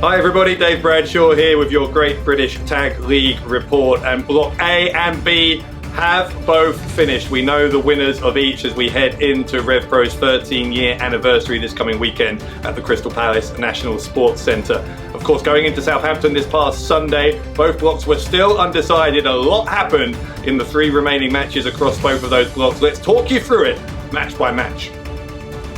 Hi everybody, Dave Bradshaw here with your Great British Tag League report, and Block A and B have both finished. We know the winners of each as we head into RevPro's 13-year anniversary this coming weekend at the Crystal Palace National Sports Centre. Of course, going into Southampton this past Sunday, both blocks were still undecided. A lot happened in the three remaining matches across both of those blocks. Let's talk you through it match by match.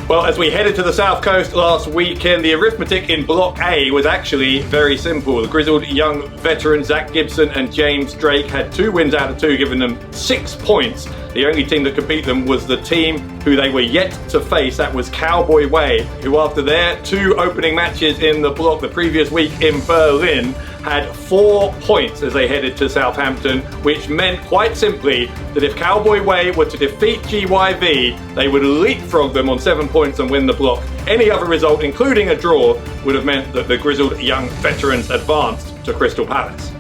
Well, as we headed to the South Coast last weekend, the arithmetic in Block A was actually very simple. The grizzled young veterans Zach Gibson and James Drake had 2 wins out of 2, giving them 6 points. The only team that could beat them was the team who they were yet to face. That was Cowboy Way, who after their 2 opening matches in the block the previous week in Berlin had 4 points as they headed to Southampton, which meant quite simply that if Cowboy Way were to defeat GYV, they would leapfrog them on 7 points and win the block. Any other result, including a draw, would have meant that the grizzled young veterans advanced to Crystal Palace.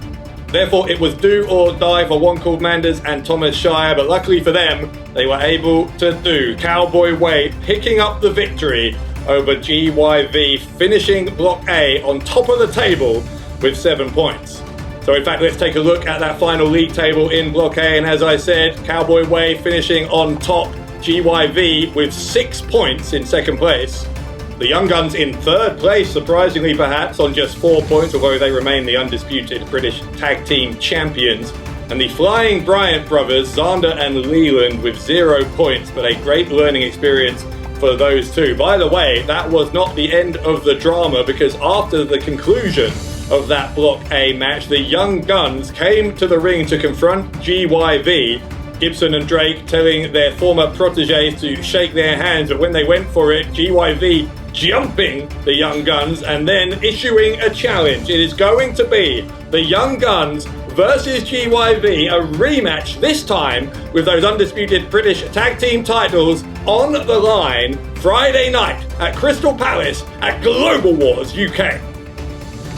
Therefore, it was do or die for one called Manders and Thomas Shire, but luckily for them, they were able to do. Cowboy Way picking up the victory over GYV, finishing Block A on top of the table with 7 points. So in fact, let's take a look at that final league table in Block A, and as I said, Cowboy Way finishing on top, GYV with 6 points in second place. The Young Guns in third place, surprisingly perhaps, on just 4 points, although they remain the undisputed British Tag Team Champions. And the Flying Bryant brothers, Zander and Leland, with 0 points, but a great learning experience for those two. By the way, that was not the end of the drama, because after the conclusion of that Block A match, the Young Guns came to the ring to confront GYV. Gibson and Drake telling their former proteges to shake their hands, but when they went for it, GYV jumping the Young Guns and then issuing a challenge. It is going to be the Young Guns versus GYV, a rematch this time with those undisputed British tag team titles on the line Friday night at Crystal Palace at Global Wars UK.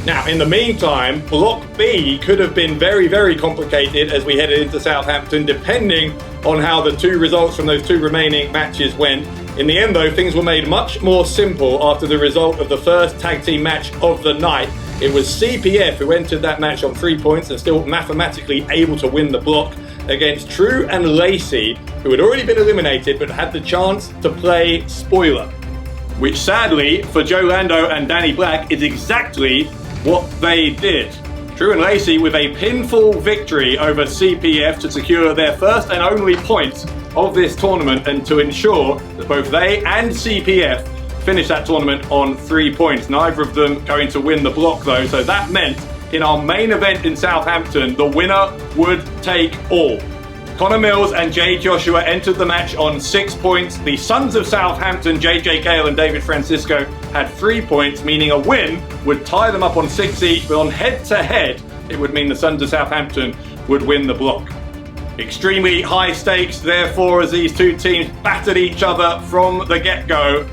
Now, in the meantime, Block B could have been very, very complicated as we headed into Southampton, depending on how the 2 results from those 2 remaining matches went. In the end, though, things were made much more simple after the result of the first tag team match of the night. It was CPF who entered that match on 3 points and still mathematically able to win the block against True and Lacey, who had already been eliminated but had the chance to play spoiler. Which sadly, for Joe Lando and Danny Black, is exactly what they did. True and Lacey with a pinfall victory over CPF to secure their first and only points of this tournament and to ensure that both they and CPF finish that tournament on 3 points. Neither of them going to win the block though, so that meant in our main event in Southampton, the winner would take all. Connor Mills and Jay Joshua entered the match on 6 points. The Sons of Southampton, JJ Gale and David Francisco, had 3 points, meaning a win would tie them up on 6 each, but on head-to-head, it would mean the Sons of Southampton would win the block. Extremely high stakes, therefore, as these 2 teams battered each other from the get-go.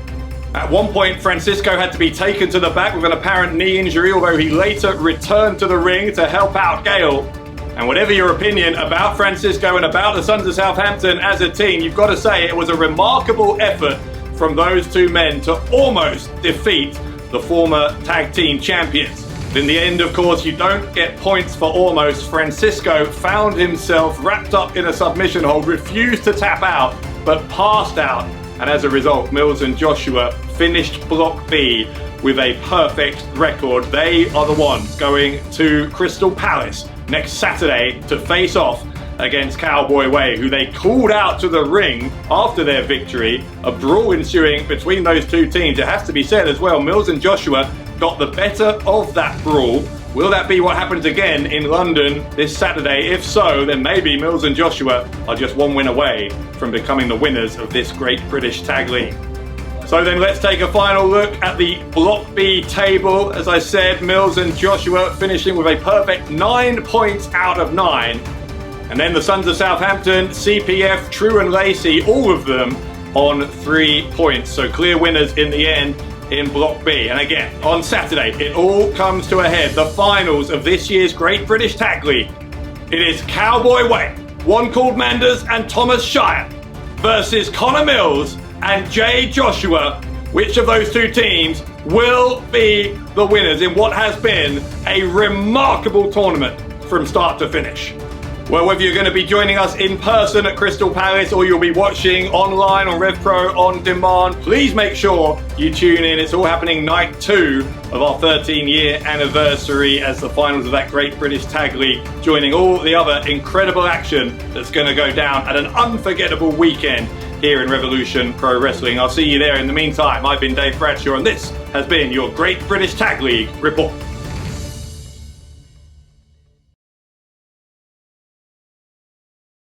At one point, Francisco had to be taken to the back with an apparent knee injury, although he later returned to the ring to help out Gale. And whatever your opinion about Francisco and about the Sons of Southampton as a team, you've got to say it was a remarkable effort from those 2 men to almost defeat the former tag team champions. But in the end, of course, you don't get points for almost. Francisco found himself wrapped up in a submission hold, refused to tap out, but passed out. And as a result, Mills and Joshua finished Block B with a perfect record. They are the ones going to Crystal Palace next Saturday to face off against Cowboy Way, who they called out to the ring after their victory. A brawl ensuing between those 2 teams. It has to be said as well, Mills and Joshua got the better of that brawl. Will that be what happens again in London this Saturday? If so, then maybe Mills and Joshua are just 1 win away from becoming the winners of this Great British Tag League. So then let's take a final look at the Block B table. As I said, Mills and Joshua finishing with a perfect 9 points out of 9. And then the Sons of Southampton, CPF, True and Lacey, all of them on 3 points. So clear winners in the end in Block B. And again, on Saturday, it all comes to a head. The finals of this year's Great British Tag League. It is Cowboy Way, one called Manders and Thomas Shire, versus Connor Mills and Jay Joshua. Which of those 2 teams will be the winners in what has been a remarkable tournament from start to finish. Well, whether you're going to be joining us in person at Crystal Palace or you'll be watching online on RevPro on demand, please make sure you tune in. It's all happening night 2 of our 13-year anniversary as the finals of that great British Tag League, joining all the other incredible action that's going to go down at an unforgettable weekend here in Revolution Pro Wrestling. I'll see you there. In the meantime, I've been Dave Bradshaw and this has been your Great British Tag League Report.